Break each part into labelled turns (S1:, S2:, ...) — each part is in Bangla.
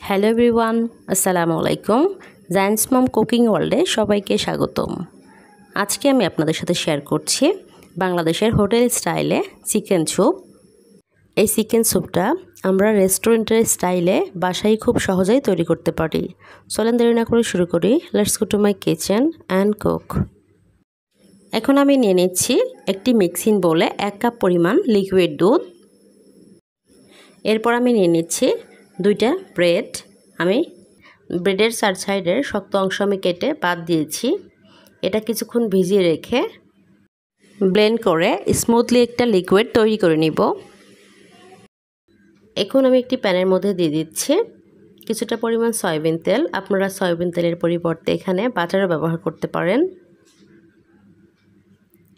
S1: হ্যালো এভরিওয়ান, আসসালামু আলাইকুম। জায়েন্টস মম কুকিং ওয়ার্ল্ডে সবাইকে স্বাগতম। আজকে আমি আপনাদের সাথে শেয়ার করছি বাংলাদেশের হোটেল স্টাইলে চিকেন স্যুপ। এই চিকেন স্যুপটা আমরা রেস্টুরেন্টের স্টাইলে বাসায় খুব সহজেই তৈরি করতে পারি। চলেন দেরি না করে শুরু করি। Let's go to my kitchen and cook. এখন আমি নিয়ে নিচ্ছি একটি মিক্সিং বোলে 1 কাপ পরিমাণ লিকুইড দুধ। এরপর আমি নিয়ে নিচ্ছি 2টা ব্রেড। আমি ব্রেডের 4 সাইডের শক্ত অংশ আমি কেটে বাদ দিয়েছি। এটা কিছুক্ষণ ভিজিয়ে রেখে ব্লেন্ড করে স্মুথলি একটা লিকুইড তৈরি করে নিব। এখন আমি একটি প্যানের মধ্যে দিয়ে দিচ্ছি কিছুটা পরিমাণ সয়াবিন তেল। আপনারা সয়াবিন তেলের পরিবর্তে এখানে বাটারও ব্যবহার করতে পারেন।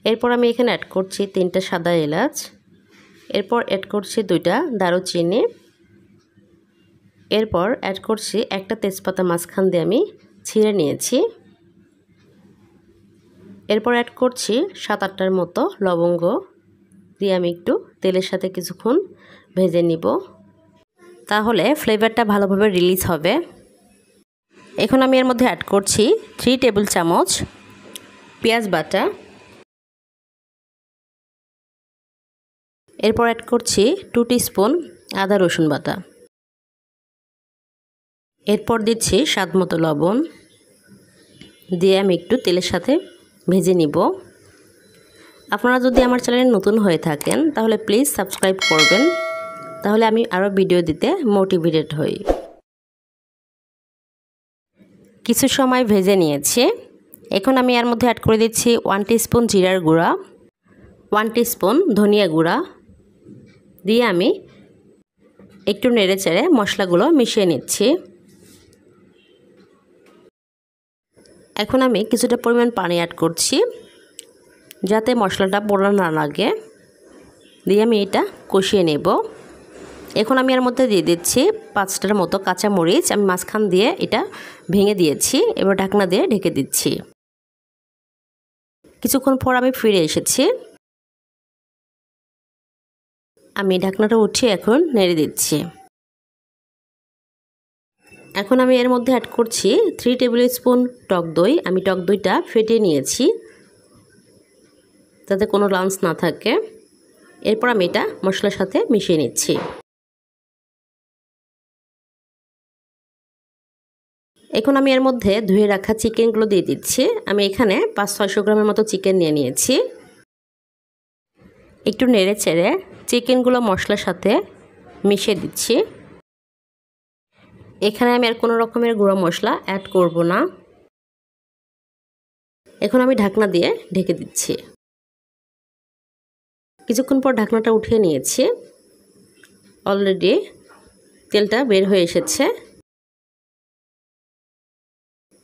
S1: এরপর আমি এখানে অ্যাড করছি 3টা সাদা এলাচ। এরপর অ্যাড করছি 2টা দারুচিনি। এরপর অ্যাড করছি একটা তেজপাতা মাঝখান দিয়ে আমি ছিঁড়ে নিয়েছি। এরপর অ্যাড করছি 7-8টার মতো লবঙ্গ দিয়ে আমি একটু তেলের সাথে কিছুক্ষণ ভেজে নিব, তাহলে ফ্লেভারটা ভালোভাবে রিলিজ হবে। এখন আমি এর মধ্যে অ্যাড করছি 3 টেবিল চামচ পেঁয়াজ বাটা। এরপর অ্যাড করছি 2 টিস্পুন আদা রসুন বাটা। এরপর দিচ্ছি স্বাদমতো লবণ দিয়ে আমি একটু তেলের সাথে ভেজে নিব। আপনারা যদি আমার চ্যানেলে নতুন হয়ে থাকেন তাহলে প্লিজ সাবস্ক্রাইব করবেন, তাহলে আমি আরও ভিডিও দিতে মোটিভেটেড হই। কিছু সময় ভেজে নিয়েছি। এখন আমি এর মধ্যে অ্যাড করে দিচ্ছি 1 টিস্পুন জিরার গুঁড়া, 1 টিস্পুন ধনিয়া গুঁড়া দিয়ে আমি একটু নেড়েচেড়ে মশলাগুলো মিশিয়ে নিচ্ছি। এখন আমি কিছুটা পরিমাণ পানি অ্যাড করছি যাতে মশলাটা পোড়া না লাগে, দিয়ে আমি এটা কষিয়ে নেব। এখন আমি এর মধ্যে দিয়ে দিচ্ছি 5টার মতো কাঁচা মরিচ। আমি মাঝখান দিয়ে এটা ভেঙে দিয়েছি। এবার ঢাকনা দিয়ে ঢেকে দিচ্ছি। কিছুক্ষণ পর আমি ফিরে এসেছি। আমি ঢাকনাটা উঠিয়ে এখন নেড়ে দিচ্ছি। এখন আমি এর মধ্যে অ্যাড করছি 3 টেবিল স্পুন টক দই। আমি টক দইটা ফেটিয়ে নিয়েছি যাতে কোনো লাম্পস না থাকে। এরপর আমি এটা মশলার সাথে মিশিয়ে নিচ্ছি। এখন আমি এর মধ্যে ধুয়ে রাখা চিকেনগুলো দিয়ে দিচ্ছি। আমি এখানে 500-600 গ্রামের মতো চিকেন নিয়ে নিয়েছি। একটু নেড়ে চেড়ে চিকেনগুলো মশলার সাথে মিশিয়ে দিচ্ছি। এখানে আমি আর কোনো রকমের গুঁড়ো মশলা অ্যাড করব না। এখন আমি ঢাকনা দিয়ে ঢেকে দিচ্ছি। কিছুক্ষণ পর ঢাকনাটা উঠিয়ে নিয়েছি। অলরেডি তেলটা বের হয়ে এসেছে।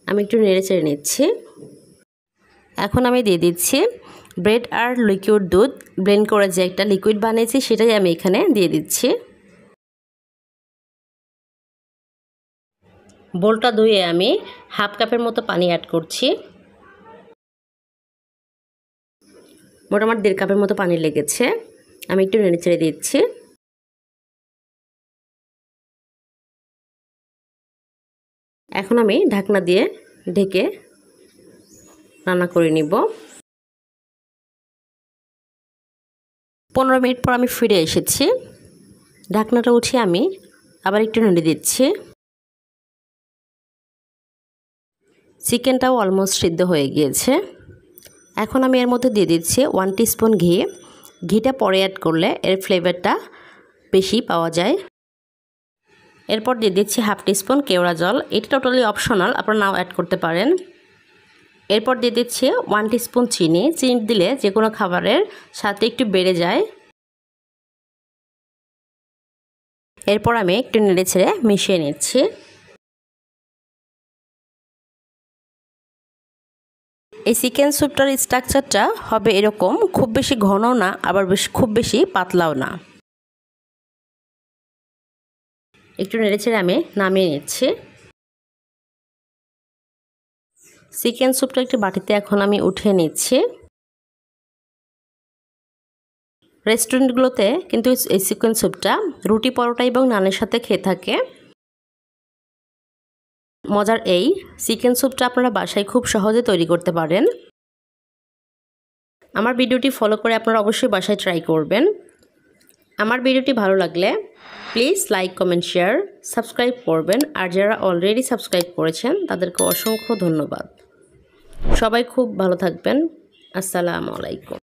S1: আমি একটু নেড়ে চেড়ে নিচ্ছি। এখন আমি দিয়ে দিচ্ছি ব্রেড আর লিকুইড দুধ ব্লেন্ড করে যে একটা লিকুইড বানিয়েছি সেটাই আমি এখানে দিয়ে দিচ্ছি। বোলটা ধুয়ে আমি 1/2 কাপের মতো পানি অ্যাড করছি। মোটামুটি 1.5 কাপের মতো পানি লেগেছে। আমি একটু নেড়ে চেড়ে দিচ্ছি। এখন আমি ঢাকনা দিয়ে ঢেকে রান্না করে নিব। 15 মিনিট পর আমি ফিরে এসেছি। ঢাকনাটা উঠিয়ে আমি আবার একটু নেড়ে দিচ্ছি। চিকেনটাও অলমোস্ট সিদ্ধ হয়ে গিয়েছে। এখন আমি এর মধ্যে দিয়ে দিচ্ছি 1 টিস্পুন ঘি। ঘিটা পরে অ্যাড করলে এর ফ্লেভারটা বেশি পাওয়া যায়। এরপর দিয়ে দিচ্ছি 1/2 টিস্পুন কেওড়া জল। এটা টোটালি অপশনাল, আপনারা নাও অ্যাড করতে পারেন। এরপর দিয়ে দিচ্ছি 1 টিস্পুন চিনি। চিনি দিলে যে কোনো খাবারের সাথে একটু বেড়ে যায়। এরপর আমি একটু নেড়ে ছেড়ে মিশিয়ে নিচ্ছি। এই চিকেন স্যুপটার স্ট্রাকচারটা হবে এরকম, খুব বেশি ঘনও না আবার খুব বেশি পাতলাও না। একটু নেড়ে ছেড়ে আমি নামিয়ে নিচ্ছি। চিকেন স্যুপটা একটু বাটিতে এখন আমি উঠিয়ে নিচ্ছি। রেস্টুরেন্টগুলোতে কিন্তু এই চিকেন স্যুপটা রুটি পরোটা এবং নানের সাথে খেয়ে থাকে। মজার এই চিকেন স্যুপটা আপনারা বাসায় খুব সহজে তৈরি করতে পারেন। আমার ভিডিওটি ফলো করে আপনারা অবশ্যই বাসায় ট্রাই করবেন। আমার ভিডিওটি ভালো লাগলে please like, comment, share, subscribe করবেন। আর যারা অলরেডি সাবস্ক্রাইব করেছেন তাদেরকে অসংখ্য ধন্যবাদ। সবাই খুব ভালো থাকবেন। আসসালামু আলাইকুম।